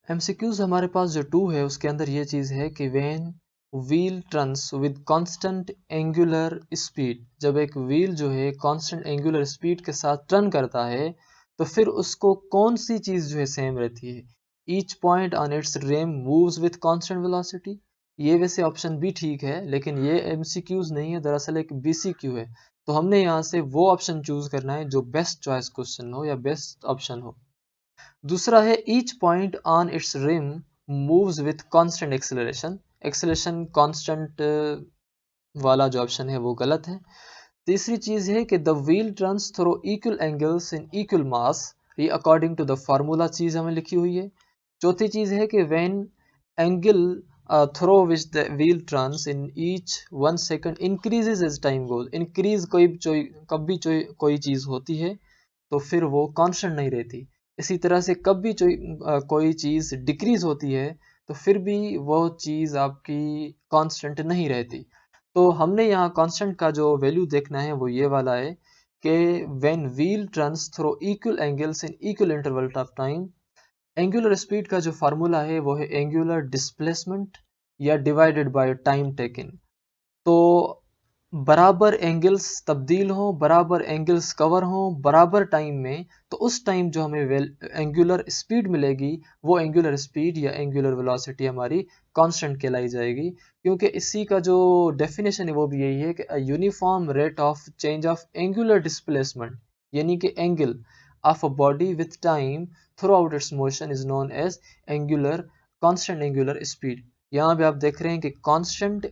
MCQs हमारे पास जो 2 है उसके अंदर ये चीज़ है कि when wheel turns with constant angular speed, जब एक व्हील जो है कांस्टेंट एंगुलर स्पीड के साथ टर्न करता है तो फिर उसको कौन सी चीज़ जो है सेम रहती है। Each point on its rim moves with constant velocity. ये वैसे ऑप्शन भी ठीक है लेकिन ये एमसीक्यूज नहीं है, दरअसल एक बीसीक्यू है। तो हमने यहाँ से वो ऑप्शन चूज करना है जो बेस्ट चॉइस क्वेश्चन हो या बेस्ट ऑप्शन हो। दूसरा है each point on its rim moves with constant acceleration. Acceleration constant वाला जो ऑप्शन है वो गलत है। तीसरी चीज है कि the wheel turns through equal angles in equal मास। ये अकॉर्डिंग टू द फार्मूला चीज हमें लिखी हुई है। चौथी चीज है कि when angle through which the wheel turns in each 1 second increases as time goes. Increase कोई चीज होती है तो फिर वो कांस्टेंट नहीं रहती। इसी तरह से कोई चीज़ डिक्रीज होती है तो फिर भी वो चीज़ आपकी कांस्टेंट नहीं रहती। तो हमने यहाँ कांस्टेंट का जो वैल्यू देखना है वो ये वाला है कि when wheel turns through equal angles in equal interval of time. Angular speed का जो फार्मूला है वो है एंगुलर डिस्प्लेसमेंट या डिवाइडेड बाय टाइम टेकन। तो बराबर एंगल्स तब्दील हों, बराबर एंगल्स कवर हों बराबर टाइम में, तो उस टाइम जो हमें एंगुलर स्पीड मिलेगी वो एंगुलर स्पीड या एंगुलर वेलोसिटी हमारी कांस्टेंट कहलाई जाएगी। क्योंकि इसी का जो डेफिनेशन है वो भी यही है कि a uniform rate of change of angular displacement, यानी कि angle of a body with time throughout its motion is known as angular constant angular speed. यहाँ पे आप देख रहे हैं कि constant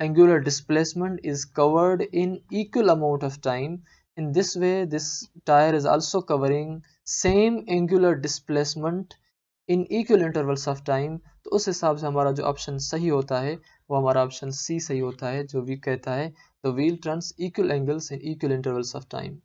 angular displacement is covered in equal amount of time. In this way, this tire is also covering same angular displacement in equal intervals of time. तो उस हिसाब से हमारा जो ऑप्शन सही होता है वो हमारा ऑप्शन सी सही होता है, जो भी कहता है the wheel turns equal angles in equal intervals of time.